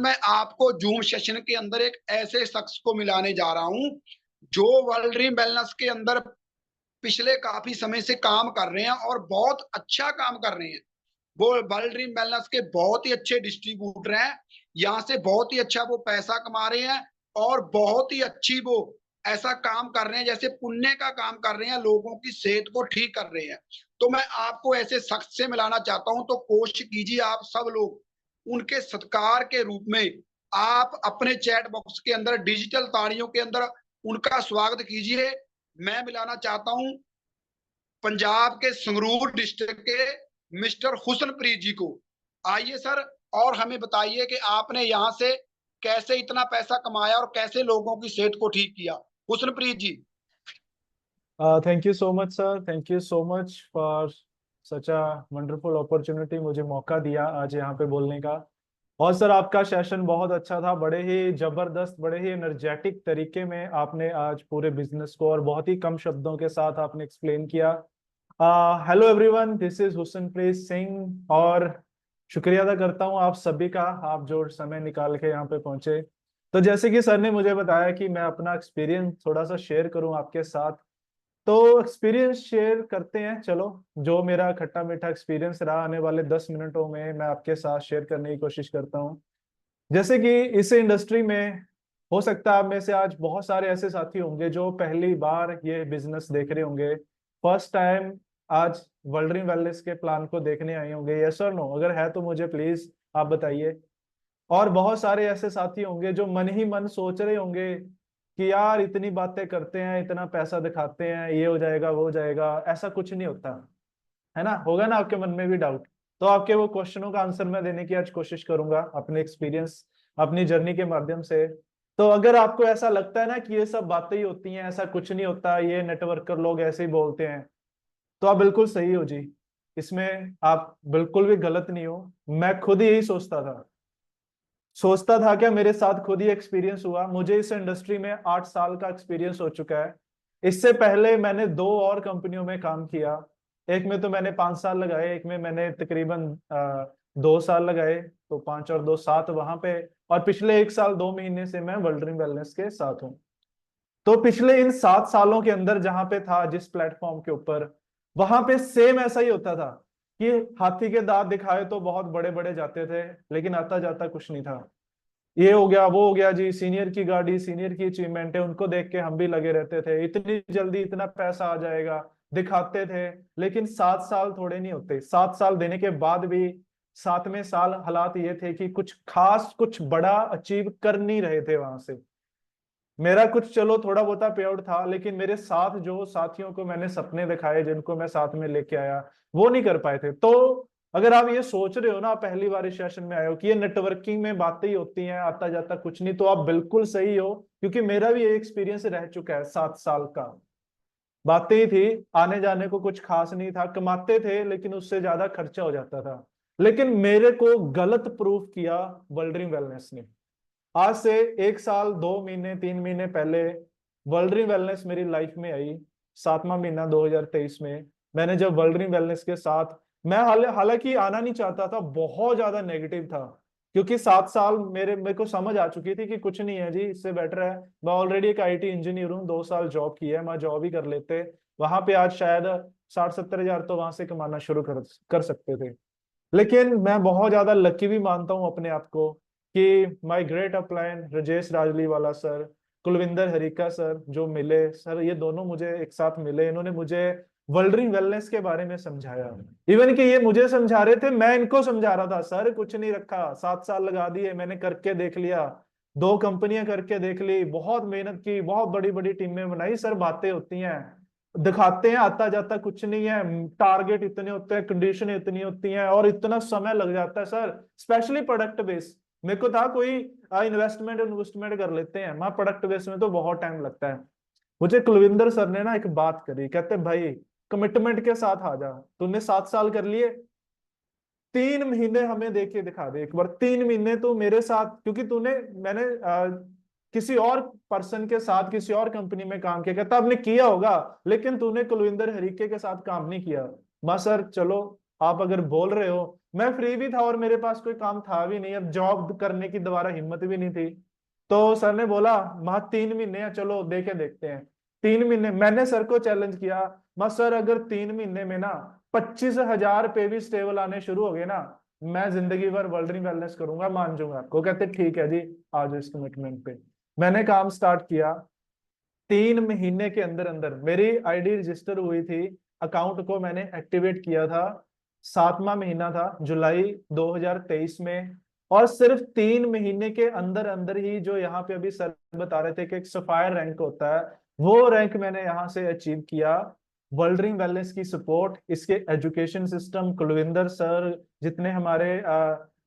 मैं आपको zoom session के अंदर एक ऐसे शख्स को मिलाने जा रहा हूं जो वर्ल्ड ड्रीम वेलनेस के अंदर पिछले काफी समय से काम कर रहे हैं और बहुत अच्छा काम कर रहे हैं। वो वर्ल्ड ड्रीम वेलनेस के बहुत ही अच्छे डिस्ट्रीब्यूटर हैं। यहाँ से बहुत ही अच्छा वो पैसा कमा रहे हैं और बहुत ही अच्छी वो ऐसा काम कर रहे हैं जैसे पुण्य का काम कर रहे हैं, लोगों की सेहत को ठीक कर रहे हैं। तो मैं आपको ऐसे शख्स से मिलाना चाहता हूं, तो कोशिश कीजिए आप सब लोग उनके सत्कार के रूप में आप अपने चैट बॉक्स के अंदर डिजिटल तालियों के अंदर उनका स्वागत कीजिए। मैं मिलाना चाहता हूं पंजाब के संगरूर डिस्ट्रिक्ट के मिस्टर हुसनप्रीत जी को। आइए सर, और हमें बताइए कि आपने यहाँ से कैसे इतना पैसा कमाया और कैसे लोगों की सेहत को ठीक किया। Husanpreet ji. Thank you so much sir, thank you so much for such a wonderful opportunity. मुझे मौका दिया आज यहाँ पे बोलने का। और सर आपका सेशन बहुत अच्छा था, बड़े ही जबरदस्त, बड़े ही एनर्जेटिक तरीके में आपने आज पूरे बिजनेस को और बहुत ही कम शब्दों के साथ आपने एक्सप्लेन किया। Hello everyone, this is Husanpreet Singh और शुक्रिया अदा करता हूँ आप सभी का, आप जो समय निकाल के यहाँ पे पहुंचे। तो जैसे कि सर ने मुझे बताया कि मैं अपना एक्सपीरियंस थोड़ा सा शेयर करूँ आपके साथ, तो एक्सपीरियंस शेयर करते हैं। चलो, जो मेरा खट्टा मीठा एक्सपीरियंस रहा आने वाले 10 मिनटों में मैं आपके साथ शेयर करने की कोशिश करता हूँ। जैसे कि इस इंडस्ट्री में हो सकता है आप में से आज बहुत सारे ऐसे साथी होंगे जो पहली बार ये बिजनेस देख रहे होंगे, फर्स्ट टाइम आज वर्ल्ड ड्रीम वेलनेस के प्लान को देखने आए होंगे। यस और नो, अगर है तो मुझे प्लीज आप बताइए। और बहुत सारे ऐसे साथी होंगे जो मन ही मन सोच रहे होंगे कि यार इतनी बातें करते हैं, इतना पैसा दिखाते हैं, ये हो जाएगा वो हो जाएगा, ऐसा कुछ नहीं होता है ना। होगा ना आपके मन में भी डाउट? तो आपके वो क्वेश्चनों का आंसर मैं देने की आज कोशिश करूंगा अपने एक्सपीरियंस, अपनी जर्नी के माध्यम से। तो अगर आपको ऐसा लगता है ना कि ये सब बातें ही होती हैं, ऐसा कुछ नहीं होता, ये नेटवर्कर लोग ऐसे ही बोलते हैं, तो आप बिल्कुल सही हो जी। इसमें आप बिल्कुल भी गलत नहीं हो। मैं खुद यही सोचता था क्या, मेरे साथ खुद ही एक्सपीरियंस हुआ। मुझे इस इंडस्ट्री में 8 साल का एक्सपीरियंस हो चुका है। इससे पहले मैंने 2 और कंपनियों में काम किया। एक में तो मैंने 5 साल लगाए, एक में मैंने तकरीबन 2 साल लगाए, तो 5 और 2 7 वहां पे। और पिछले 1 साल 2 महीने से मैं वर्ल्ड ड्रीम वेलनेस के साथ हूँ। तो पिछले इन 7 सालों के अंदर जहां पे था, जिस प्लेटफॉर्म के ऊपर, वहां पे सेम ऐसा ही होता था कि हाथी के दांत दिखाए तो बहुत बड़े बड़े जाते थे, लेकिन आता जाता कुछ नहीं था। ये हो गया वो हो गया जी, सीनियर की गाड़ी, सीनियर की अचीवमेंट है, उनको देख के हम भी लगे रहते थे, इतनी जल्दी इतना पैसा आ जाएगा, दिखाते थे। लेकिन 7 साल थोड़े नहीं होते, 7 साल देने के बाद भी 7वें साल हालात ये थे कि कुछ खास, कुछ बड़ा अचीव कर नहीं रहे थे वहां से। मेरा कुछ चलो थोड़ा बहुता पे आउट था, लेकिन मेरे साथ जो साथियों को मैंने सपने दिखाए, जिनको मैं साथ में लेके आया, वो नहीं कर पाए थे। तो अगर आप ये सोच रहे हो ना, पहली बार इस सेशन में आए हो कि ये नेटवर्किंग में बातें ही होती हैं, आता जाता कुछ नहीं, तो आप बिल्कुल सही हो, क्योंकि मेरा भी ये एक्सपीरियंस रह चुका है 7 साल का। बातें ही थी, आने जाने को कुछ खास नहीं था, कमाते थे लेकिन उससे ज्यादा खर्चा हो जाता था। लेकिन मेरे को गलत प्रूफ किया वर्ल्ड ड्रीम वेलनेस ने। आज से 1 साल 2 महीने 3 महीने पहले वर्ल्ड ड्रीम वेलनेस मेरी लाइफ में आई। 7वां महीना 2023 में मैंने जब वर्ल्ड ड्रीम वेलनेस के साथ, मैं हालांकि आना नहीं चाहता था, बहुत ज्यादा नेगेटिव था, क्योंकि 7 साल मेरे को समझ आ चुकी थी कि कुछ नहीं है जी, इससे बेटर है मैं ऑलरेडी एक आईटी इंजीनियर हूँ, 2 साल जॉब की है, मैं जॉब ही कर लेते। वहां पे आज शायद 60-70 हजार तो वहां से कमाना शुरू कर सकते थे। लेकिन मैं बहुत ज्यादा लकी भी मानता हूं अपने आप को कि my great upline Rajesh Rajliwala sir, Kulwinder Harika sir जो मिले, सर ये दोनों मुझे एक साथ मिले, इन्होंने मुझे वर्ल्ड वेलनेस के बारे में समझाया। इवन कि ये मुझे समझा रहे थे, मैं इनको समझा रहा था, सर कुछ नहीं रखा, 7 साल लगा दिए, मैंने करके देख लिया, 2 कंपनियां करके देख ली, बहुत मेहनत की, बहुत बड़ी बड़ी टीमें बनाई, सर बातें होती हैं, दिखाते हैं, आता जाता कुछ नहीं है, टारगेट इतने होते हैं, कंडीशन इतनी होती हैं, और इतना समय लग जाता है सर, स्पेशली प्रोडक्ट बेस। मेरे को था कोई इन्वेस्टमेंट इन्वेस्टमेंट कर लेते हैं, मैं प्रोडक्ट बेस में तो बहुत टाइम लगता है। मुझे कुलविंदर सर ने ना एक बात करी, कहते भाई कमिटमेंट के साथ आ जा, तूने 7 साल कर लिए, 3 महीने हमें देके दिखा दे एक बार, 3 महीने तो मेरे साथ, क्योंकि मैंने किसी और पर्सन के साथ किसी और कंपनी में काम किया, कहता आपने किया होगा, लेकिन तूने कुलविंदर हरीके के साथ काम नहीं किया। मां सर चलो, आप अगर बोल रहे हो, मैं फ्री भी था और मेरे पास कोई काम था भी नहीं, अब जॉब करने की दोबारा हिम्मत भी नहीं थी। तो सर ने बोला महा 3 महीने हैं, चलो देके देखते हैं। 3 महीने मैंने सर को चैलेंज किया, मैं सर अगर 3 महीने में ना 25,000 पे भी स्टेबल आने शुरू हो गए ना, मैं जिंदगी भर वर्ल्ड वेलनेस करूंगा, मान जाऊंगा आपको। कहते ठीक है जी, आ जाओ इस कमिटमेंट पे। मैंने काम स्टार्ट किया। 3 महीने के अंदर अंदर मेरी आईडी रजिस्टर हुई थी, अकाउंट को मैंने एक्टिवेट किया था। 7वां महीना था, जुलाई 2023 में। और सिर्फ 3 महीने के अंदर अंदर ही, जो यहाँ पे अभी सर बता रहे थे कि एक सफायर रैंक होता है, वो रैंक मैंने यहाँ से अचीव किया। वर्ल्ड ड्रीम वेलनेस की सपोर्ट, इसके एजुकेशन सिस्टम, कुलविंदर सर, जितने हमारे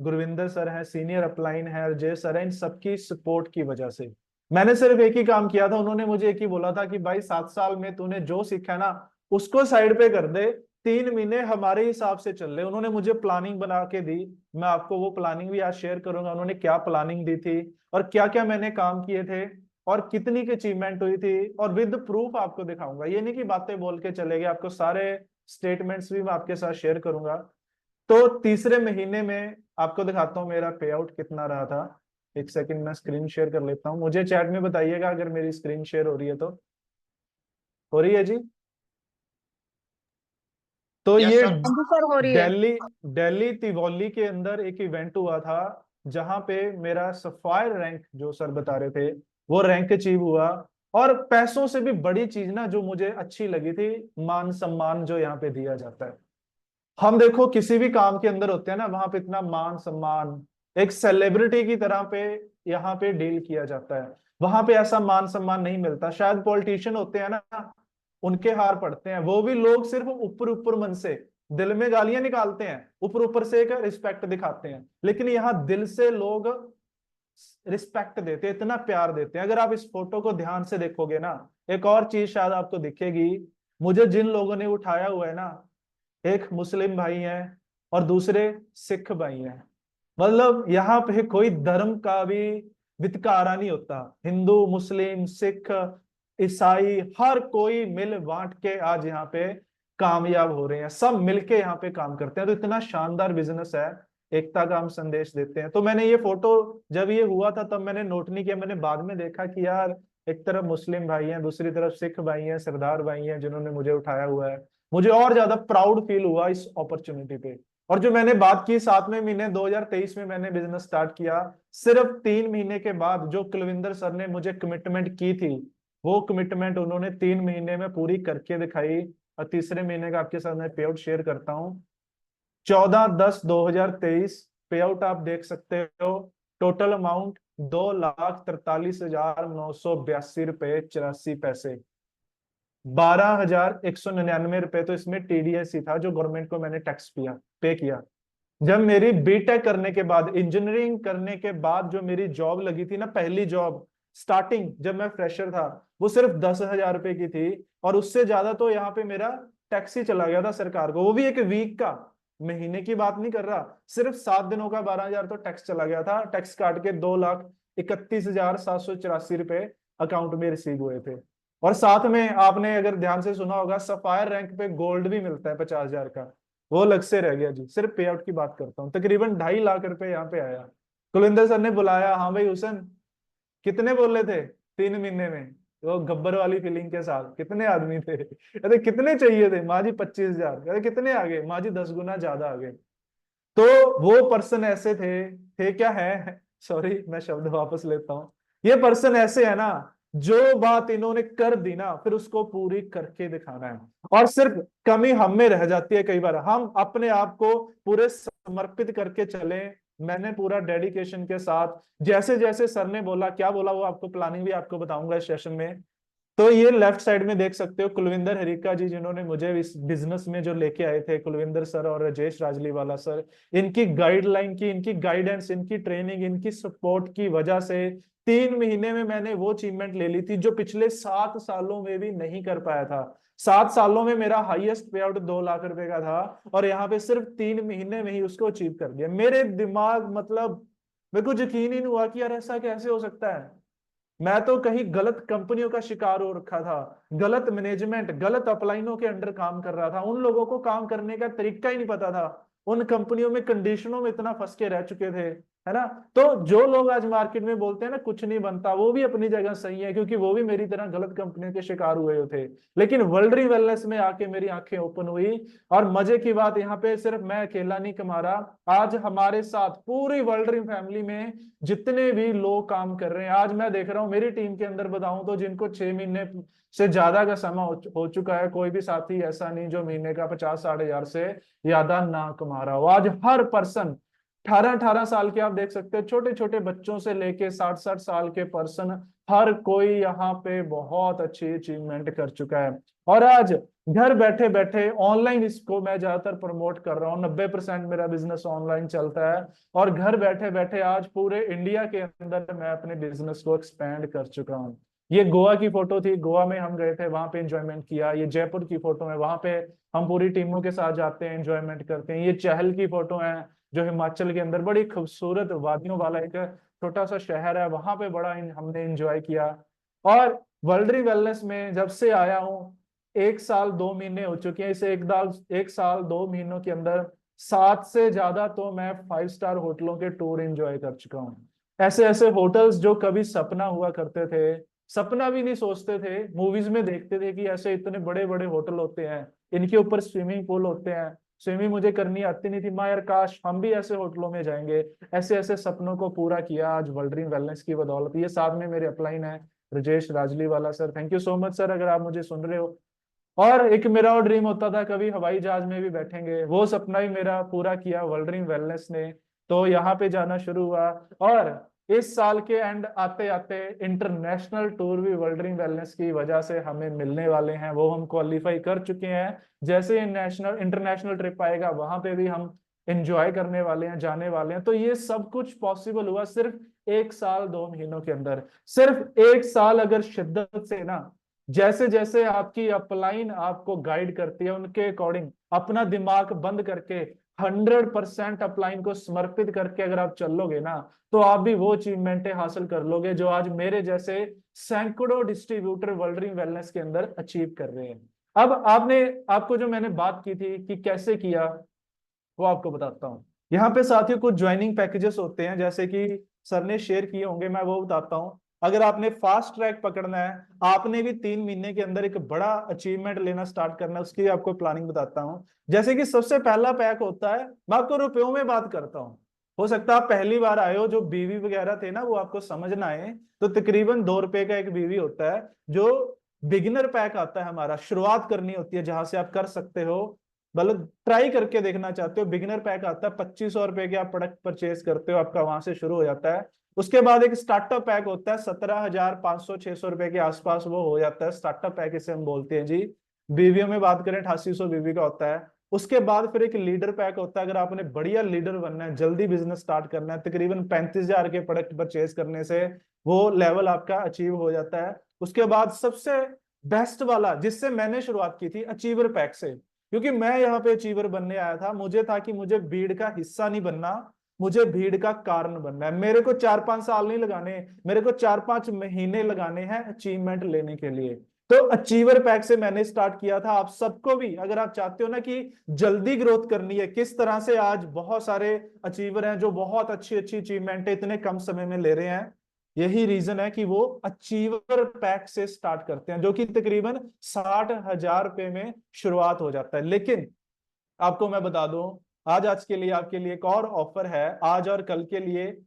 गुरविंदर सर हैं, सीनियर अपलाइन है, अजय सर है, इन सबकी सपोर्ट की वजह से मैंने सिर्फ एक ही काम किया था। उन्होंने मुझे एक ही बोला था कि भाई 7 साल में तूने जो सीखा है ना, उसको साइड पे कर दे, 3 महीने हमारे हिसाब से चल रहे। उन्होंने मुझे प्लानिंग बना के दी, मैं आपको वो प्लानिंग भी आज शेयर करूंगा, उन्होंने क्या प्लानिंग दी थी और क्या क्या मैंने काम किए थे और कितनी की अचीवमेंट हुई थी, और विद प्रूफ आपको दिखाऊंगा। ये नहीं कि बातें बोल के चले गए, आपको सारे स्टेटमेंट्स भी मैं आपके साथ शेयर करूंगा। तो तीसरे महीने में आपको दिखाता हूँ मेरा पे आउट कितना रहा था। एक सेकंड, मैं स्क्रीन शेयर कर लेता हूँ, मुझे चैट में बताइएगा अगर मेरी स्क्रीन शेयर हो रही है तो। हो रही है जी? तो यस ये सर। हाँ जी सर, हो रही है। दिल्ली दिल्ली तिवोली के अंदर एक इवेंट हुआ था, जहां पे मेरा सफायर रैंक, जो सर बता रहे थे, वो रैंक अचीव हुआ। और पैसों से भी बड़ी चीज ना जो मुझे अच्छी लगी थी, मान सम्मान जो यहाँ पे दिया जाता है। हम देखो किसी भी काम के अंदर होते हैं ना, वहां पे इतना मान सम्मान, एक सेलिब्रिटी की तरह पे यहाँ पे डील किया जाता है। वहां पे ऐसा मान सम्मान नहीं मिलता। शायद पॉलिटिशियन होते हैं ना, उनके हार पड़ते हैं, वो भी लोग सिर्फ ऊपर ऊपर मन से, दिल में गालियां निकालते हैं, ऊपर ऊपर से एक रिस्पेक्ट दिखाते हैं, लेकिन यहाँ दिल से लोग रिस्पेक्ट देते हैं, इतना प्यार देते हैं। अगर आप इस फोटो को ध्यान से देखोगे ना, एक और चीज शायद आपको दिखेगी, मुझे जिन लोगों ने उठाया हुआ है ना, एक मुस्लिम भाई हैं और दूसरे सिख भाई हैं। मतलब यहाँ पे कोई धर्म का भी वितकारा नहीं होता। हिंदू, मुस्लिम, सिख, ईसाई, हर कोई मिल बांट के आज यहाँ पे कामयाब हो रहे हैं, सब मिलके यहाँ पे काम करते हैं। तो इतना शानदार बिजनेस है, एकता का हम संदेश देते हैं। तो मैंने ये फोटो, जब ये हुआ था तब मैंने नोट नहीं किया, मैंने बाद में देखा कि यार एक तरफ मुस्लिम भाई हैं, दूसरी तरफ सिख भाई हैं, सरदार भाई हैं, जिन्होंने मुझे उठाया हुआ है। मुझे और ज्यादा प्राउड फील हुआ इस अपॉर्चुनिटी पे। और जो मैंने बात की, 7वें महीने 2023 में मैंने बिजनेस स्टार्ट किया। सिर्फ 3 महीने के बाद जो कुलविंदर सर ने मुझे कमिटमेंट की थी, वो कमिटमेंट उन्होंने 3 महीने में पूरी करके दिखाई। और तीसरे महीने का आपके साथ मैं पे आउट शेयर करता हूँ। 14/10/2023 पे आउट आप देख सकते हो। टोटल अमाउंट 2,43,982 रुपए 84 पैसे। 12,199 रुपए तो इसमें टीडीएस ही था, जो गवर्नमेंट को मैंने टैक्स पे किया। जब मेरी बीटेक करने के बाद, इंजीनियरिंग करने के बाद जो मेरी जॉब लगी थी ना, पहली जॉब स्टार्टिंग जब मैं फ्रेशर था, वो सिर्फ 10,000 रुपए की थी। और उससे ज्यादा तो यहाँ पे मेरा टैक्स ही चला गया था सरकार को, वो भी एक वीक का, महीने की बात नहीं कर रहा, सिर्फ 7 दिनों का 12,000 तो टैक्स चला गया था। टैक्स काट के 2,31,784 रुपए अकाउंट में रिसीव हुए थे। और साथ में आपने अगर ध्यान से सुना होगा, सफायर रैंक पे गोल्ड भी मिलता है 50,000 का, वो अलग से रह गया जी। सिर्फ पे आउट की बात करता हूँ, तकरीबन 2.5 लाख रुपए यहाँ पे आया। कुलविंदर सर ने बुलाया, हाँ भाई हुसैन, कितने बोले थे 3 महीने में? वो गब्बर वाली फीलिंग के साथ, कितने आदमी थे? अरे कितने चाहिए थे? माँ जी 25,000। अरे कितने आ गए? माँ जी 10 गुना ज्यादा आ गए। तो वो पर्सन ऐसे थे क्या है, सॉरी मैं शब्द वापस लेता हूँ, ये पर्सन ऐसे है ना, जो बात इन्होंने कर दी ना, फिर उसको पूरी करके दिखाना है। और सिर्फ कमी हम में रह जाती है कई बार, हम अपने आप को पूरे समर्पित करके चले। मैंने पूरा डेडिकेशन के साथ, जैसे जैसे सर ने बोला, क्या बोला वो आपको प्लानिंग भी आपको बताऊंगा इस सेशन में। तो ये लेफ्ट साइड में देख सकते हो कुलविंदर हरिका जी, जिन्होंने मुझे इस बिजनेस में जो लेके आए थे, कुलविंदर सर और राजेश राजलीवाला सर। इनकी गाइडलाइन की, इनकी गाइडेंस, इनकी ट्रेनिंग, इनकी सपोर्ट की वजह से 3 महीने में मैंने वो अचीवमेंट ले ली थी जो पिछले 7 सालों में भी नहीं कर पाया था। 7 सालों में मेरा हाईएस्ट पे आउट 2 लाख रुपए का था, और यहाँ पे सिर्फ 3 महीने में ही उसको अचीव कर दिया। मेरे दिमाग, मतलब मेरे को यकीन ही नहीं हुआ कि यार ऐसा कैसे हो सकता है। मैं तो कहीं गलत कंपनियों का शिकार हो रखा था, गलत मैनेजमेंट, गलत अपलाइनों के अंडर काम कर रहा था, उन लोगों को काम करने का तरीका ही नहीं पता था। उन कंपनियों में कंडीशनों में इतना फंस के रह चुके थे, है ना। तो जो लोग आज मार्केट में बोलते हैं ना कुछ नहीं बनता, वो भी अपनी जगह सही है, क्योंकि वो भी मेरी तरह गलत कंपनियों के शिकार हुए थे। लेकिन वर्ल्ड ड्रीम वेलनेस में आके मेरी आंखें ओपन हुई। और मजे की बात यहाँ पे सिर्फ मैं अकेला नहीं कमा रहा, आज हमारे साथ पूरी वर्ल्ड ड्रीम फैमिली में जितने भी लोग काम कर रहे हैं, आज मैं देख रहा हूँ मेरी टीम के अंदर बताऊं तो जिनको 6 महीने से ज्यादा का समय हो चुका है, कोई भी साथी ऐसा नहीं जो महीने का 50-60 हजार से ज्यादा ना कमा रहा हो। आज हर पर्सन 18-18 साल के, आप देख सकते हैं छोटे छोटे बच्चों से लेके 60-60 साल के पर्सन, हर कोई यहाँ पे बहुत अच्छी अचीवमेंट कर चुका है। और आज घर बैठे बैठे ऑनलाइन, इसको मैं ज्यादातर प्रमोट कर रहा हूँ, 90% मेरा बिजनेस ऑनलाइन चलता है। और घर बैठे बैठे आज पूरे इंडिया के अंदर मैं अपने बिजनेस को एक्सपेंड कर चुका हूँ। ये गोवा की फोटो थी, गोवा में हम गए थे, वहां पे एंजॉयमेंट किया। ये जयपुर की फोटो है, वहां पे हम पूरी टीमों के साथ जाते हैं, एंजॉयमेंट करते हैं। ये चहल की फोटो है, जो हिमाचल के अंदर बड़ी खूबसूरत वादियों वाला एक छोटा सा शहर है, वहां पे बड़ा हमने एंजॉय किया। और वर्ल्ड ड्रीम वेलनेस में जब से आया हूँ, 1 साल 2 महीने हो चुके हैं, इसे 1 साल 2 महीनों के अंदर 7 से ज्यादा तो मैं 5 स्टार होटलों के टूर एंजॉय कर चुका हूँ। ऐसे ऐसे होटल्स जो कभी सपना हुआ करते थे, सपना भी नहीं सोचते थे, मूवीज में देखते थे कि ऐसे इतने बड़े बड़े होटल होते हैं, इनके ऊपर स्विमिंग पूल होते हैं। स्विमिंग मुझे करनी आती नहीं थी, माँ यार काश हम भी ऐसे होटलों में जाएंगे। ऐसे ऐसे सपनों को पूरा किया आज वर्ल्ड ड्रीम वेलनेस की बदौलत। ये साथ में मेरे अपलाइन है राजेश राजली वाला sir, thank you so much sir, अगर आप मुझे सुन रहे हो। और एक मेरा और ड्रीम होता था कभी हवाई जहाज में भी बैठेंगे, वो सपना ही मेरा पूरा किया वर्ल्ड ड्रीम वेलनेस ने। तो यहाँ पे जाना शुरू हुआ। और इस साल के एंड आते आते इंटरनेशनल टूर भी वर्ल्ड ड्रीम वेलनेस की वजह से हमें मिलने वाले हैं, वो हम क्वालिफाई कर चुके हैं। जैसे नेशनल इंटरनेशनल ट्रिप आएगा वहां पे भी हम एंजॉय करने वाले हैं, जाने वाले हैं। तो ये सब कुछ पॉसिबल हुआ सिर्फ 1 साल 2 महीनों के अंदर। सिर्फ 1 साल अगर शिद्दत से ना, जैसे जैसे आपकी अपलाइन आपको गाइड करती है, उनके अकॉर्डिंग अपना दिमाग बंद करके 100% अपलाइन को समर्पित करके अगर आप चलोगे ना, तो आप भी वो अचीवमेंटें हासिल कर लोगे जो आज मेरे जैसे सैकड़ों डिस्ट्रीब्यूटर वर्ल्ड ड्रीम वेलनेस के अंदर अचीव कर रहे हैं। अब आपको जो मैंने बात की थी कि कैसे किया, वो आपको बताता हूँ। यहाँ पे साथियों कुछ ज्वाइनिंग पैकेजेस होते हैं, जैसे कि सर ने शेयर किए होंगे, मैं वो बताता हूँ। अगर आपने फास्ट ट्रैक पकड़ना है, आपने भी 3 महीने के अंदर एक बड़ा अचीवमेंट लेना स्टार्ट करना है, उसकी आपको प्लानिंग बताता हूँ। जैसे कि सबसे पहला पैक होता है, मैं आपको रुपयों में बात करता हूँ। हो सकता है आप पहली बार आए हो, जो बीवी वगैरह थे ना वो आपको समझ ना आए, तो तकरीबन 2 रुपए का एक बीवी होता है, जो बिगिनर पैक आता है हमारा, शुरुआत करनी होती है जहां से आप कर सकते हो, मतलब ट्राई करके देखना चाहते हो। बिगिनर पैक आता है 2500 रुपए के, आप प्रोडक्ट परचेज करते हो, आपका वहां से शुरू हो जाता है। उसके बाद एक स्टार्टअप पैक होता है 17,500-600 रुपए के आसपास, वो हो जाता है स्टार्टअप पैक, इसे हम बोलते हैं जी। बीवियों में बात करें 8800 बीवी का होता है। उसके बाद फिर एक लीडर पैक होता है, अगर आपने बढ़िया लीडर बनना है, जल्दी बिजनेस स्टार्ट करना है, तकरीबन 35,000 के प्रोडक्ट परचेज करने से वो लेवल आपका अचीव हो जाता है। उसके बाद सबसे बेस्ट वाला जिससे मैंने शुरुआत की थी, अचीवर पैक से, क्योंकि मैं यहाँ पे अचीवर बनने आया था, मुझे था कि मुझे भीड़ का हिस्सा नहीं बनना, मुझे भीड़ का कारण बनना है। मेरे को 4-5 साल नहीं लगाने, मेरे को 4-5 महीने लगाने हैं अचीवमेंट लेने के लिए। तो अचीवर पैक से मैंने स्टार्ट किया था। आप सबको भी अगर आप चाहते हो ना कि जल्दी ग्रोथ करनी है, किस तरह से आज बहुत सारे अचीवर हैं जो बहुत अच्छी अच्छी अचीवमेंट इतने कम समय में ले रहे हैं, यही रीजन है कि वो अचीवर पैक से स्टार्ट करते हैं, जो कि तकरीबन 60,000 रुपए में शुरुआत हो जाता है। लेकिन आपको मैं बता दूं, आज के लिए आपके लिए एक और ऑफर है, आज और कल के लिए।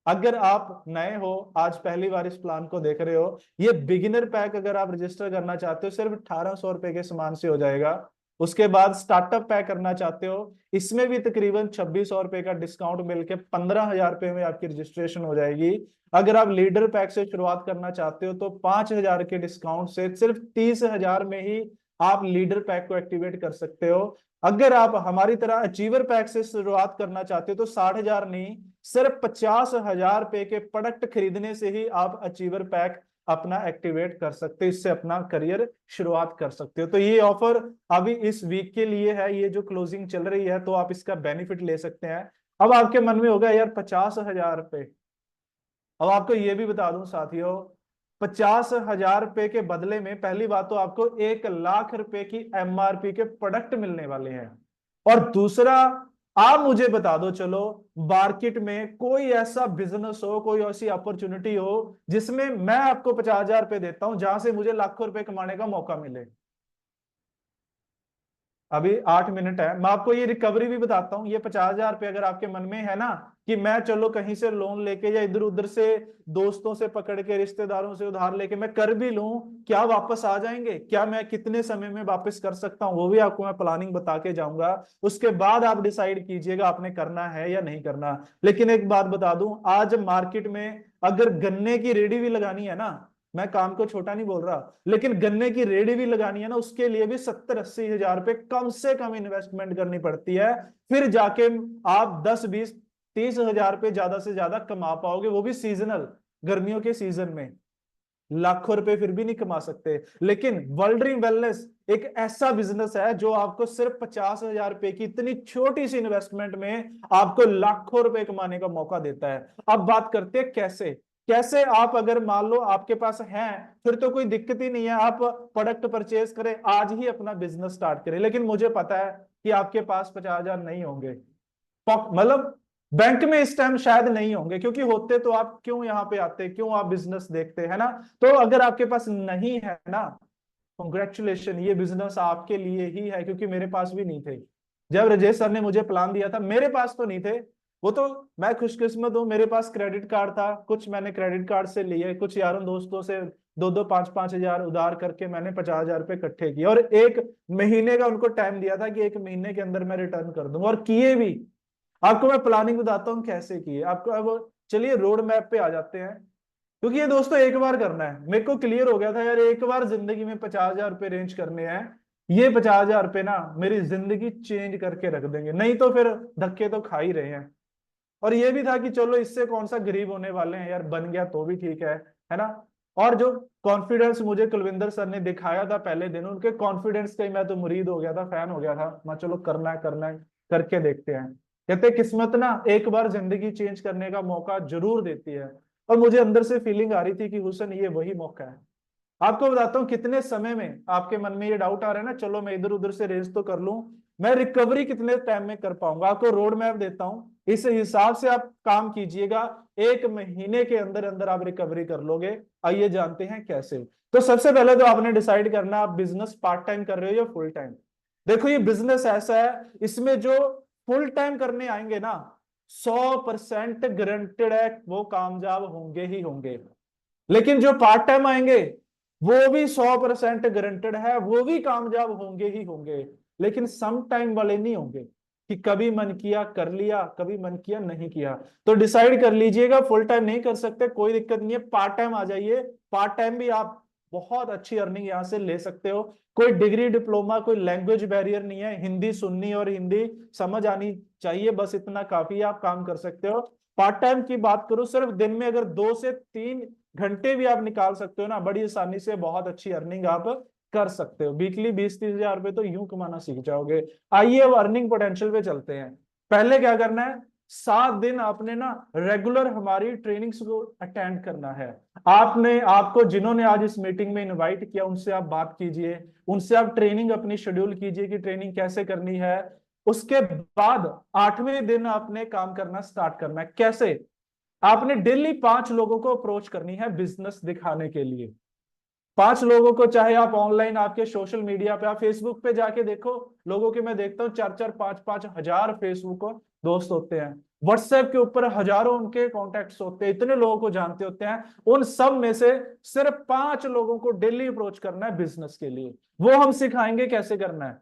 अगर आप नए हो, आज पहली बार इस प्लान को देख रहे हो, ये बिगिनर पैक अगर आप रजिस्टर करना चाहते हो सिर्फ 1800 रुपए के सामान से हो जाएगा। उसके बाद स्टार्टअप पैक करना चाहते हो, इसमें भी तकरीबन 2600 रुपए का डिस्काउंट मिलके 15,000 रुपए में आपकी रजिस्ट्रेशन हो जाएगी। अगर आप लीडर पैक से शुरुआत करना चाहते हो तो 5,000 के डिस्काउंट से सिर्फ 30,000 में ही आप लीडर पैक को एक्टिवेट कर सकते हो। अगर आप हमारी तरह अचीवर पैक से शुरुआत करना चाहते हो तो 60,000 नहीं, सिर्फ 50,000 रुपए के प्रोडक्ट खरीदने से ही आप अचीवर पैक अपना एक्टिवेट कर सकते हो, इससे अपना करियर शुरुआत कर सकते हो। तो ये ऑफर अभी इस वीक के लिए है, ये जो क्लोजिंग चल रही है, तो आप इसका बेनिफिट ले सकते हैं। अब आपके मन में होगा यार 50,000 रुपए, अब आपको ये भी बता दूं साथियों, 50,000 रुपए के बदले में पहली बात तो आपको 1 लाख रुपए की एमआरपी के प्रोडक्ट मिलने वाले हैं। और दूसरा, आप मुझे बता दो, चलो मार्केट में कोई ऐसा बिजनेस हो, कोई ऐसी अपॉर्चुनिटी हो जिसमें मैं आपको 50,000 रुपए देता हूं, जहां से मुझे लाखों रुपए कमाने का मौका मिले। अभी 8 मिनट है, मैं आपको ये रिकवरी भी बताता हूँ। ये 50,000 रुपये अगर आपके मन में है ना कि मैं चलो कहीं से लोन लेके या इधर उधर से दोस्तों से पकड़ के, रिश्तेदारों से उधार लेके मैं कर भी लूं, क्या वापस आ जाएंगे, क्या मैं कितने समय में वापस कर सकता हूँ, वो भी आपको मैं प्लानिंग बता के जाऊंगा। उसके बाद आप डिसाइड कीजिएगा आपने करना है या नहीं करना। लेकिन एक बात बता दूं, आज मार्केट में अगर गन्ने की रेडी भी लगानी है ना, मैं काम को छोटा नहीं बोल रहा, लेकिन गन्ने की रेडी भी लगानी है ना, उसके लिए भी 70-80 हजार रुपए कम से कम इन्वेस्टमेंट करनी पड़ती है। फिर जाके आप 10-20-30 हजार रुपए ज्यादा से ज्यादा कमा पाओगे, वो भी सीजनल, गर्मियों के सीजन में। लाखों रुपए फिर भी नहीं कमा सकते। लेकिन वर्ल्ड ड्रीम वेलनेस एक ऐसा बिजनेस है जो आपको सिर्फ 50,000 रुपए की इतनी छोटी सी इन्वेस्टमेंट में आपको लाखों रुपए कमाने का मौका देता है। अब बात करते हैं कैसे। कैसे आप, अगर मान लो आपके पास है, फिर तो कोई दिक्कत ही नहीं है, आप प्रोडक्ट परचेज करें, आज ही अपना बिजनेस स्टार्ट करें। लेकिन मुझे पता है कि आपके पास 50,000 नहीं होंगे, मतलब बैंक में इस टाइम शायद नहीं होंगे, क्योंकि होते तो आप क्यों यहाँ पे आते, क्यों आप बिजनेस देखते, है ना। तो अगर आपके पास नहीं है ना, कॉन्ग्रेचुलेशन, ये बिजनेस आपके लिए ही है, क्योंकि मेरे पास भी नहीं थे। जब राजेश सर ने मुझे प्लान दिया था, मेरे पास तो नहीं थे। वो तो मैं खुशकिस्मत हूँ, मेरे पास क्रेडिट कार्ड था, कुछ मैंने क्रेडिट कार्ड से लिए, कुछ यारों दोस्तों से 2-2, 5-5 हजार उधार करके मैंने 50,000 रुपए इकट्ठे किए, और 1 महीने का उनको टाइम दिया था कि 1 महीने के अंदर मैं रिटर्न कर दूंगा, और किए भी। आपको मैं प्लानिंग बताता हूँ कैसे किए आपको। अब चलिए रोड मैप पे आ जाते हैं, क्योंकि ये दोस्तों एक बार करना है। मेरे को क्लियर हो गया था यार, एक बार जिंदगी में 50,000 रुपए रेंज करने हैं। ये 50,000 रुपए ना मेरी जिंदगी चेंज करके रख देंगे, नहीं तो फिर धक्के तो खा ही रहे हैं। और ये भी था कि चलो इससे कौन सा गरीब होने वाले हैं यार, बन गया तो भी ठीक है ना। और जो कॉन्फिडेंस मुझे कुलविंदर सर ने दिखाया था पहले दिन, उनके कॉन्फिडेंस का ही मैं तो मुरीद हो गया था, फैन हो गया था। मैं चलो करना है, करके देखते हैं। कहते किस्मत ना एक बार जिंदगी चेंज करने का मौका जरूर देती है। और मुझे अंदर से फीलिंग आ रही थी कि हुसन ये वही मौका है। आपको बताता हूँ कितने समय में आपके मन में ये डाउट आ रहा है ना, चलो मैं इधर उधर से रेंज तो कर लूं, मैं रिकवरी कितने टाइम में कर पाऊंगा। आपको रोड मैप देता हूँ, इस हिसाब से आप काम कीजिएगा, 1 महीने के अंदर अंदर आप रिकवरी कर लोगे। आइए जानते हैं कैसे। तो सबसे पहले तो आपने डिसाइड करना आप बिजनेस पार्ट टाइम कर रहे हो या फुल टाइम। देखो ये बिजनेस ऐसा है, इसमें जो फुल टाइम करने आएंगे ना, 100% गारंटेड है वो कामयाब होंगे ही होंगे। लेकिन जो पार्ट टाइम आएंगे वो भी 100% गारंटेड है, वो भी कामयाब होंगे ही होंगे। लेकिन सम टाइम वाले नहीं होंगे कि कभी मन किया कर लिया, कभी मन किया नहीं किया। तो डिसाइड कर लीजिएगा, फुल टाइम नहीं कर सकते कोई दिक्कत नहीं है, पार्ट टाइम आ जाइए। पार्ट टाइम भी आप बहुत अच्छी अर्निंग यहां से ले सकते हो। कोई डिग्री डिप्लोमा, कोई लैंग्वेज बैरियर नहीं है, हिंदी सुननी और हिंदी समझ आनी चाहिए, बस इतना काफी है, आप काम कर सकते हो। पार्ट टाइम की बात करूं, सिर्फ दिन में अगर 2 से 3 घंटे भी आप निकाल सकते हो ना, बड़ी आसानी से बहुत अच्छी अर्निंग आप कर सकते हो। वीकली 20-30 हजार रुपए तो यूं कमाना सीख जाओगे। आइए अब अर्निंग पोटेंशियल पे चलते हैं। पहले क्या करना है, 7 दिन आपने ना रेगुलर हमारी ट्रेनिंग्स को अटेंड करना है। आपने, आपको जिन्होंने आज इस मीटिंग में इनवाइट किया उनसे आप बात कीजिए, उनसे आप ट्रेनिंग अपनी शेड्यूल कीजिए कि ट्रेनिंग कैसे करनी है। उसके बाद 8वें दिन आपने काम करना स्टार्ट करना है। कैसे, आपने डेली 5 लोगों को अप्रोच करनी है बिजनेस दिखाने के लिए। 5 लोगों को, चाहे आप ऑनलाइन आपके सोशल मीडिया पे, आप फेसबुक पे जाके देखो, लोगों के मैं देखता हूँ 4-4, 5-5 हजार फेसबुक को दोस्त होते हैं, व्हाट्सएप के ऊपर हजारों उनके कॉन्टेक्ट्स होते हैं, इतने लोगों को जानते होते हैं। उन सब में से सिर्फ 5 लोगों को डेली अप्रोच करना है बिजनेस के लिए। वो हम सिखाएंगे कैसे करना है,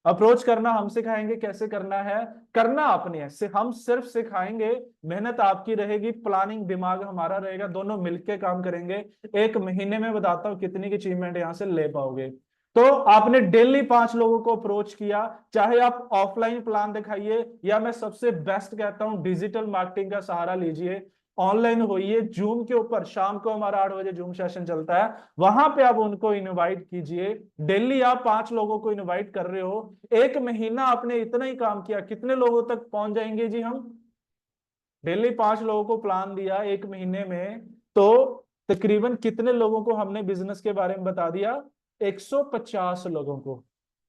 अप्रोच करना हम सिखाएंगे कैसे करना है, करना आपने है, हम सिर्फ सिखाएंगे, मेहनत आपकी रहेगी, प्लानिंग दिमाग हमारा रहेगा, दोनों मिलके काम करेंगे। 1 महीने में बताता हूँ कितनी की अचीवमेंट यहां से ले पाओगे। तो आपने डेली 5 लोगों को अप्रोच किया, चाहे आप ऑफलाइन प्लान दिखाइए, या मैं सबसे बेस्ट कहता हूं डिजिटल मार्केटिंग का सहारा लीजिए, ऑनलाइन होइए, जूम के ऊपर शाम को हमारा 8 बजे जूम सेशन चलता है, वहां पे आप उनको इनवाइट कीजिए। डेली आप 5 लोगों को इनवाइट कर रहे हो, 1 महीना आपने इतना ही काम किया, कितने लोगों तक पहुंच जाएंगे जी हम। डेली 5 लोगों को प्लान दिया 1 महीने में, तो तकरीबन कितने लोगों को हमने बिजनेस के बारे में बता दिया, 150 लोगों को।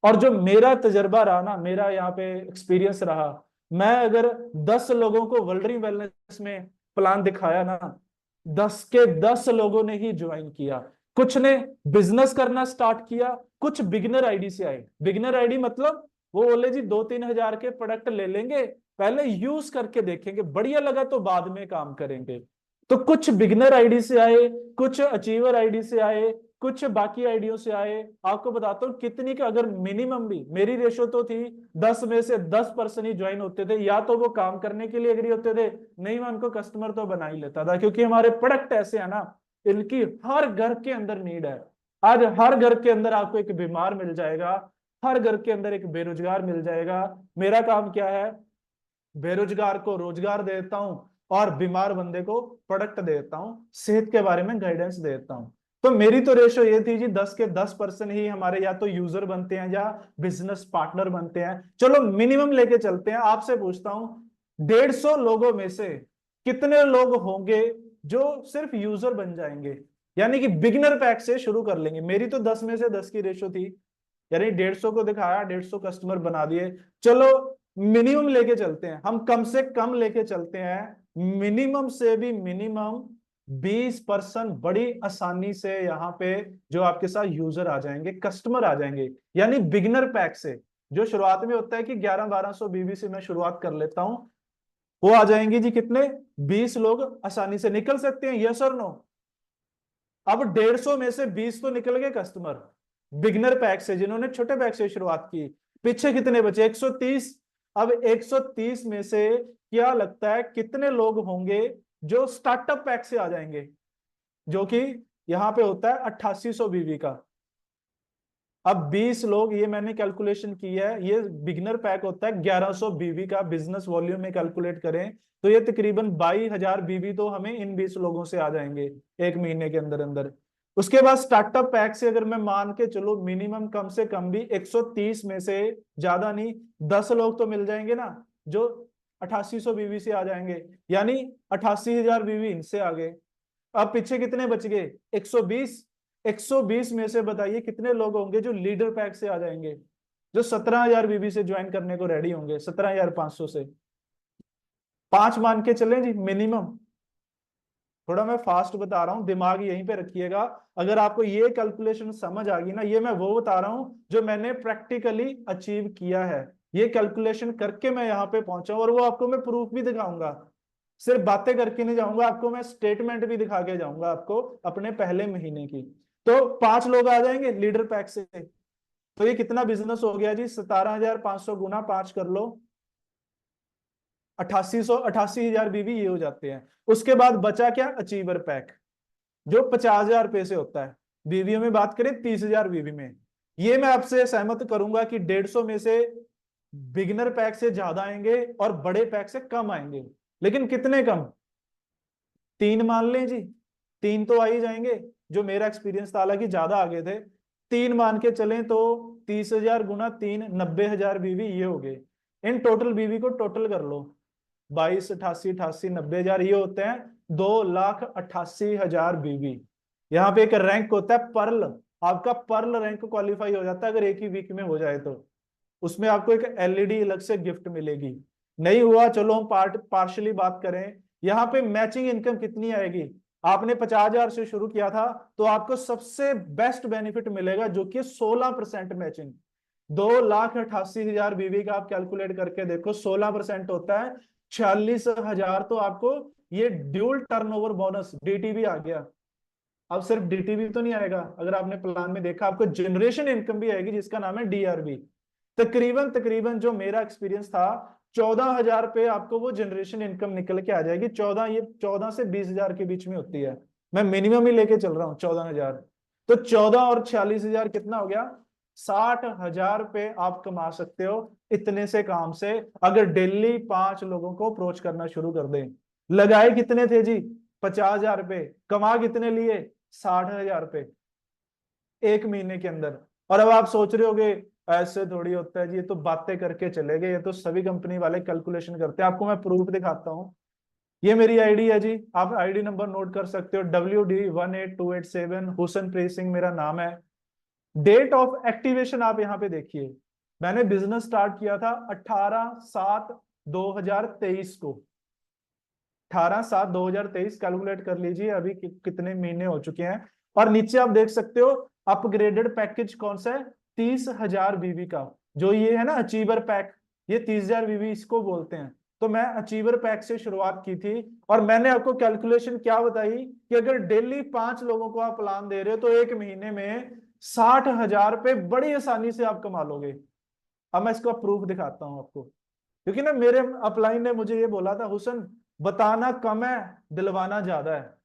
और जो मेरा तजर्बा रहा ना, मेरा यहाँ पे एक्सपीरियंस रहा, मैं अगर 10 लोगों को वर्ल्ड वेलनेस में प्लान दिखाया ना, 10 के 10 लोगों ने ही ज्वाइन किया। कुछ ने बिजनेस करना स्टार्ट किया, कुछ बिगिनर आईडी से आए। बिगिनर आईडी मतलब वो बोले जी 2-3 हजार के प्रोडक्ट ले लेंगे, पहले यूज करके देखेंगे, बढ़िया लगा तो बाद में काम करेंगे। तो कुछ बिगिनर आईडी से आए, कुछ अचीवर आईडी से आए, कुछ बाकी आईडियो से आए। आपको बताता हूँ कितनी का, अगर मिनिमम भी मेरी रेशो तो थी 10 में से 10% ही ज्वाइन होते थे, या तो वो काम करने के लिए एग्री होते थे, नहीं मैं उनको कस्टमर तो बना ही लेता था, क्योंकि हमारे प्रोडक्ट ऐसे है ना, इनकी हर घर के अंदर नीड है। आज हर घर के अंदर आपको एक बीमार मिल जाएगा, हर घर के अंदर एक बेरोजगार मिल जाएगा। मेरा काम क्या है, बेरोजगार को रोजगार देता हूं और बीमार बंदे को प्रोडक्ट देता हूं, सेहत के बारे में गाइडेंस देता हूं। तो मेरी तो रेशो ये थी जी 10 के 10% ही हमारे या तो यूजर बनते हैं या बिजनेस पार्टनर बनते हैं। चलो मिनिमम लेके चलते हैं, आपसे पूछता हूं 150 लोगों में से कितने लोग होंगे जो सिर्फ यूजर बन जाएंगे, यानी कि बिगिनर पैक से शुरू कर लेंगे। मेरी तो 10 में से 10 की रेशो थी, यानी 150 को दिखाया, 150 कस्टमर बना दिए। चलो मिनिमम लेके चलते हैं, हम कम से कम लेके चलते हैं, मिनिमम से भी मिनिमम 20% बड़ी आसानी से यहाँ पे जो आपके साथ यूजर आ जाएंगे, कस्टमर आ जाएंगे। यानी बिगिनर पैक से जो शुरुआत में होता है कि 11-1200 बीबी से मैं शुरुआत कर लेता हूं, वो आ जाएंगे जी कितने, 20 लोग आसानी से निकल सकते हैं, यस और नो। अब 150 में से 20 तो निकल गए कस्टमर बिगनर पैक से, जिन्होंने छोटे पैक से शुरुआत की। पीछे कितने बचे, 130। अब 130 में से क्या लगता है कितने लोग होंगे जो स्टार्टअप पैक से आ जाएंगे, जो कि यहां पे होता है 8800 बीवी का। अब 20 लोग, ये मैंने कैलकुलेशन की है, ये बिगनर पैक होता है 1100 बीवी का। बिजनेस वॉल्यूम में कैलकुलेट करें तो ये तकरीबन 22,000 बीवी तो हमें इन 20 लोगों से आ जाएंगे एक महीने के अंदर अंदर। उसके बाद स्टार्टअप पैक से अगर मैं मान के चलो मिनिमम कम से कम भी 130 में से, ज्यादा नहीं, 10 लोग तो मिल जाएंगे ना जो 8800 बीवी से आ जाएंगे, यानी 88,000 बीवी इनसे आ गए। अब पीछे कितने बच गए, 120। 120 में से बताइए कितने लोग होंगे जो लीडर पैक से आ जाएंगे, जो 17,000 बीबी से ज्वाइन करने को रेडी होंगे, 17,500 से। 5 मान के चलें जी मिनिमम। थोड़ा मैं फास्ट बता रहा हूं, दिमाग यहीं पे रखिएगा। अगर आपको ये कैलकुलेशन समझ आ गई ना, ये मैं वो बता रहा हूं जो मैंने प्रैक्टिकली अचीव किया है, ये कैलकुलेशन करके मैं यहाँ पे पहुंचा हूं, और वो आपको मैं प्रूफ भी दिखाऊंगा। सिर्फ बातें करके नहीं जाऊंगा, आपको मैं स्टेटमेंट भी दिखा के जाऊंगा आपको अपने पहले महीने की। तो 5 लोग आ जाएंगे लीडर पैक से, तो ये कितना बिजनेस हो गया जी, 17,500 गुना 5 कर लो, 88,000 बीवी ये हो जाते हैं। उसके बाद बचा क्या, अचीवर पैक, जो 50,000 रुपए से होता है। बीवियों में बात करें 30,000 बीवी में। ये मैं आपसे सहमत करूंगा कि 150 में से बिगिनर पैक से ज्यादा आएंगे और बड़े पैक से कम आएंगे, लेकिन कितने कम, 3 मान लें जी। 3 तो आ ही जाएंगे, जो मेरा एक्सपीरियंस था, हालांकि ज्यादा आगे थे। 3 मान के चलें तो 30,000 गुना 3, 90,000 बीवी ये हो गए। इन टोटल बीवी को टोटल कर लो, 22, 88, 88, 90,000, ये होते हैं 2,88,000 बीवी। यहाँ पे एक रैंक होता है पर्ल, आपका पर्ल रैंक क्वालिफाई हो जाता है अगर एक ही वीक में हो जाए तो। उसमें आपको एक एलईडी अलग से गिफ्ट मिलेगी। नहीं हुआ, चलो हम पार्शली बात करें, यहाँ पे मैचिंग इनकम कितनी आएगी। आपने 50,000 से शुरू किया था तो आपको सबसे बेस्ट बेनिफिट मिलेगा जो कि 16% मैचिंग। 2,88,000 बीवी का आप कैलकुलेट करके देखो, 16% होता है 46,000। तो आपको ये ड्यूल टर्नओवर बोनस डीटीबी आ गया। अब सिर्फ डीटीबी तो नहीं आएगा, अगर आपने प्लान में देखा, आपको जनरेशन इनकम भी आएगी जिसका नाम है डीआरबी। तकरीबन तकरीबन जो मेरा एक्सपीरियंस था, 14,000 पे आपको वो जनरेशन इनकम निकल के आ जाएगी। 14 से 20,000 के बीच में होती है, मैं मिनिमम ही लेके चल रहा हूँ 14,000। तो 14 और 46,000 कितना हो गया, 60,000 पे आप कमा सकते हो इतने से काम से, अगर डेली 5 लोगों को अप्रोच करना शुरू कर दें। लगाए कितने थे जी, 50,000 पे, कमा कितने लिए, 60,000 पे एक महीने के अंदर। और अब आप सोच रहे होगे ऐसे थोड़ी होता है जी, ये तो बातें करके चले गए, ये तो सभी कंपनी वाले कैलकुलेशन करते हैं। आपको मैं प्रूफ दिखाता हूँ, ये मेरी आईडी है जी, आप आईडी नंबर नोट कर सकते हो, WD18287, हुसनप्रीत सिंह मेरा नाम है। डेट ऑफ एक्टिवेशन आप यहाँ पे देखिए, मैंने बिजनेस स्टार्ट किया था 18/7 2023 को, 18/7/2023 कैलकुलेट कर लीजिए अभी कितने महीने हो चुके हैं। और नीचे आप देख सकते हो अपग्रेडेड पैकेज कौन सा है, 30,000 बीबी का, जो ये है ना अचीवर पैक, ये 30,000 बीबी इसको बोलते हैं। तो मैं अचीवर पैक से शुरुआत की थी, और मैंने आपको कैलकुलेशन क्या बताई कि अगर डेली 5 लोगों को आप प्लान दे रहे हो तो एक महीने में 60,000 रुपए बड़ी आसानी से आप कमा लोगे। अब मैं इसका प्रूफ दिखाता हूं आपको, क्योंकि ना मेरे अपलाइन ने मुझे ये बोला था, हुसन बताना कम है दिलवाना ज्यादा है।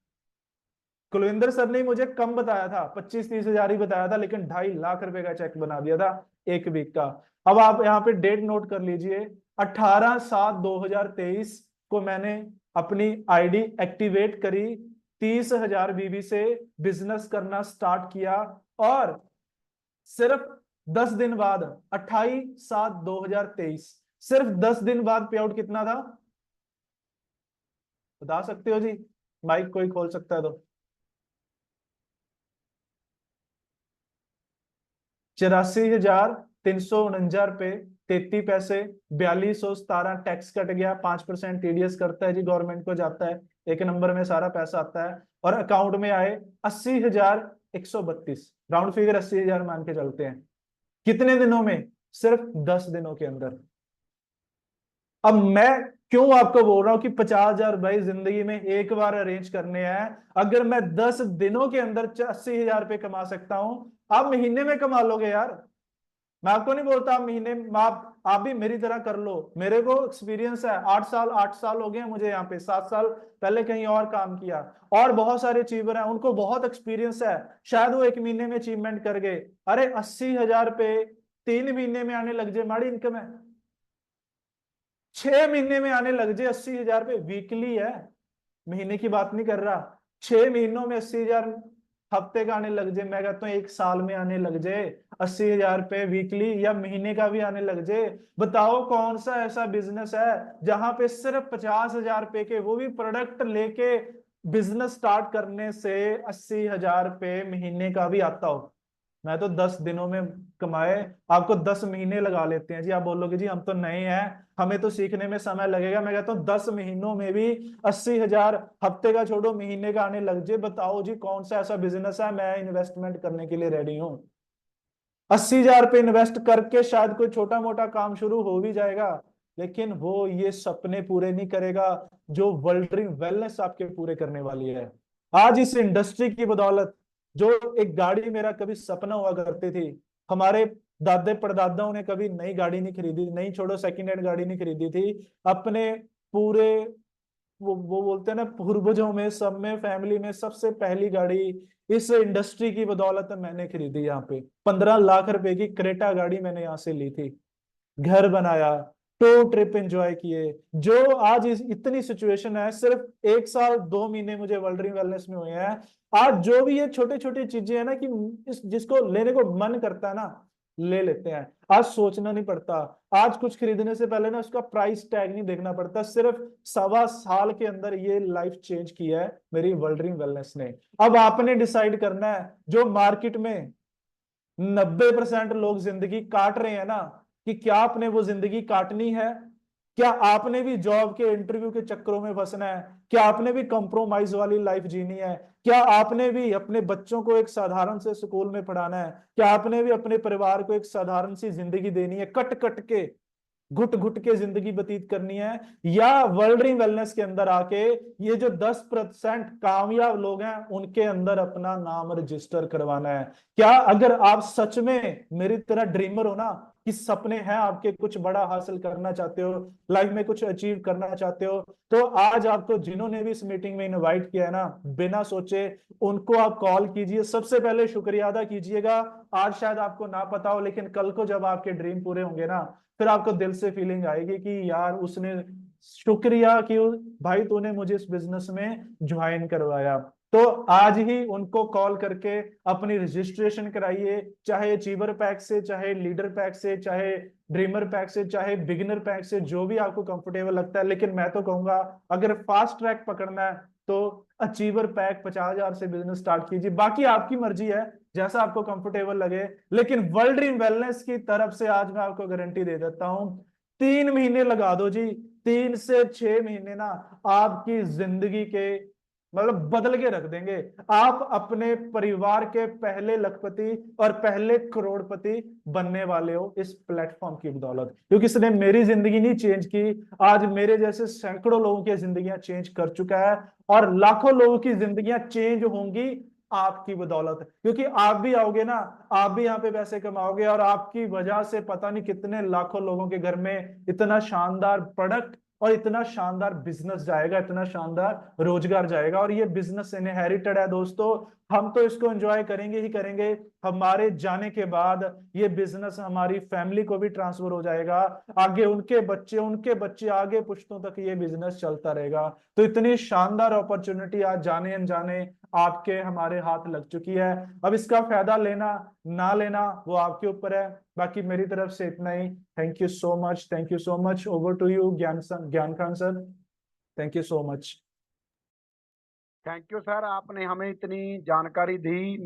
कुलविंदर सर ने मुझे कम बताया था, 25-30 हजार ही बताया था, लेकिन 2.5 लाख रुपए का चेक बना दिया था एक वीक का। अब आप यहाँ पे डेट नोट कर लीजिए, 18/7/2023 को मैंने अपनी आईडी एक्टिवेट करी, 30,000 बीबी से बिजनेस करना स्टार्ट किया, और सिर्फ 10 दिन बाद 28/7/2023, सिर्फ 10 दिन बाद पे आउट कितना था बता सकते हो जी? माइक कोई खोल सकता है तो। 84,349 रुपए 33 पैसे, 4217 टैक्स कट गया, 5% टीडीएस करता है जी, गवर्नमेंट को जाता है, एक नंबर में सारा पैसा आता है। और अकाउंट में आए 80,132, राउंड फिगर 80,000 मान के चलते हैं। कितने दिनों में? सिर्फ 10 दिनों के अंदर। अब मैं क्यों आपको बोल रहा हूं कि 50,000 भाई जिंदगी में एक बार अरेंज करने हैं। अगर मैं 10 दिनों के अंदर 80,000 रुपए कमा सकता हूं, आप महीने में कमा लोगे यार। मैं आपको नहीं बोलता आप महीने में, आप भी मेरी तरह कर लो। मेरे को एक्सपीरियंस है, 8 साल हो गए हैं मुझे यहाँ पे, 7 साल पहले कहीं और काम किया। और बहुत सारे अचीवर हैं, उनको बहुत एक्सपीरियंस है, शायद वो एक महीने में अचीवमेंट कर गए। अरे 80,000 रुपए 3 महीने में आने लग जाए, माड़ी इनकम है। 6 महीने में आने लग जाए 80,000 रुपए, वीकली है, महीने की बात नहीं कर रहा। 6 महीनों में 80,000, हफ्ते का आने लग जाए, मैं कहता हूँ 1 साल में आने लग जाए 80,000 रुपए वीकली, या महीने का भी आने लग जाए। बताओ कौन सा ऐसा बिजनेस है जहां पे सिर्फ 50,000 रुपए के, वो भी प्रोडक्ट लेके बिजनेस स्टार्ट करने से 80,000 रुपए महीने का भी आता हो। मैं तो 10 दिनों में कमाए, आपको 10 महीने लगा लेते हैं जी। आप बोलोगे जी हम तो नए हैं, हमें तो सीखने में समय लगेगा। मैं कहता हूँ 10 महीनों में भी 80,000, हफ्ते का छोड़ो महीने का आने लग जाए। बताओ जी कौन सा ऐसा बिजनेस है, मैं इन्वेस्टमेंट करने के लिए रेडी हूँ। 80,000 रुपये इन्वेस्ट करके शायद कोई छोटा मोटा काम शुरू हो भी जाएगा, लेकिन वो ये सपने पूरे नहीं करेगा जो वर्ल्ड ड्रीम वेलनेस आपके पूरे करने वाली है। आज इस इंडस्ट्री की बदौलत, जो एक गाड़ी मेरा कभी सपना हुआ करती थी, हमारे दादे परदादाओं ने कभी नई गाड़ी नहीं खरीदी, नहीं छोड़ो सेकंड हैंड गाड़ी नहीं खरीदी थी, अपने पूरे वो बोलते हैं ना पूर्वजों में, सब में, फैमिली में सबसे पहली गाड़ी इस इंडस्ट्री की बदौलत मैंने खरीदी। यहाँ पे 15 लाख रुपए की क्रेटा गाड़ी मैंने यहाँ से ली थी, घर बनाया, टूर ट्रिप एंजॉय किए। जो आज इतनी सिचुएशन है, सिर्फ 1 साल 2 महीने मुझे वर्ल्ड ड्रीम वेलनेस में हुए हैं। आज जो भी ये छोटी छोटी चीजें है ना, कि जिसको लेने को मन करता है ना, ले लेते हैं। आज सोचना नहीं पड़ता, आज कुछ खरीदने से पहले ना उसका प्राइस टैग नहीं देखना पड़ता। सिर्फ 1.25 साल के अंदर ये लाइफ चेंज की है मेरी वर्ल्ड ड्रीम वेलनेस ने। अब आपने डिसाइड करना है, जो मार्केट में 90% लोग जिंदगी काट रहे हैं ना, कि क्या आपने वो जिंदगी काटनी है? क्या आपने भी जॉब के इंटरव्यू के चक्करों में फंसना है? क्या आपने भी कंप्रोमाइज वाली लाइफ जीनी है? क्या आपने भी अपने बच्चों को एक साधारण से स्कूल में पढ़ाना है? क्या आपने भी अपने परिवार को एक साधारण सी जिंदगी देनी है, कट कट के, घुट घुट के जिंदगी व्यतीत करनी है? या वर्ल्ड ड्रीम वेलनेस के अंदर आके ये जो 10% कामयाब लोग हैं उनके अंदर अपना नाम रजिस्टर करवाना है? क्या अगर आप सच में मेरी तरह ड्रीमर हो ना, कि सपने हैं आपके, कुछ बड़ा हासिल करना चाहते हो, लाइफ में कुछ अचीव करना चाहते हो, तो आज आपको जिन्होंने भी इस मीटिंग में इनवाइट किया है ना, बिना सोचे उनको आप कॉल कीजिए। सबसे पहले शुक्रिया अदा कीजिएगा। आज शायद आपको ना पता हो, लेकिन कल को जब आपके ड्रीम पूरे होंगे ना, फिर आपको दिल से फीलिंग आएगी कि यार उसने, शुक्रिया कि भाई तूने मुझे इस बिजनेस में ज्वाइन करवाया। तो आज ही उनको कॉल करके अपनी रजिस्ट्रेशन कराइए, चाहे अचीवर पैक से, चाहे लीडर पैक से, चाहे ड्रीमर पैक से, चाहे बिगिनर पैक से, जो भी आपको कंफर्टेबल लगता है। लेकिन मैं तो कहूंगा अगर फास्ट ट्रैक पकड़ना है तो अचीवर पैक 50,000 से बिजनेस स्टार्ट कीजिए। बाकी आपकी मर्जी है, जैसा आपको कंफर्टेबल लगे। लेकिन वर्ल्ड ड्रीम वेलनेस की तरफ से आज मैं आपको गारंटी दे देता हूं, 3 महीने लगा दो जी, 3 से 6 महीने ना आपकी जिंदगी के मतलब बदल के रख देंगे। आप अपने परिवार के पहले लखपति और पहले करोड़पति बनने वाले हो इस प्लेटफॉर्म की बदौलत, क्योंकि इसने मेरी जिंदगी नहीं चेंज की, आज मेरे जैसे सैकड़ों लोगों की जिंदगियां चेंज कर चुका है, और लाखों लोगों की जिंदगियां चेंज होंगी आपकी बदौलत, क्योंकि आप भी आओगे ना, आप भी यहाँ पे पैसे कमाओगे, और आपकी वजह से पता नहीं कितने लाखों लोगों के घर में इतना शानदार प्रोडक्ट और इतना शानदार बिजनेस जाएगा, इतना शानदार रोजगार जाएगा। और ये बिजनेस इनहेरिटेड है दोस्तों, हम तो इसको एंजॉय करेंगे ही करेंगे, हमारे जाने के बाद ये बिजनेस हमारी फैमिली को भी ट्रांसफर हो जाएगा, आगे उनके बच्चे आगे पुश्तों तक ये बिजनेस चलता रहेगा। तो इतनी शानदार अपॉर्चुनिटी आज जाने अनजाने आपके हमारे हाथ लग चुकी है। अब इसका फायदा लेना ना लेना वो आपके ऊपर है। बाकी मेरी तरफ से इतना ही। Thank you so much, thank you so much. Over to you Gyan Khan sir, thank you so much. Thank you sir, आपने हमें इतनी जानकारी दी।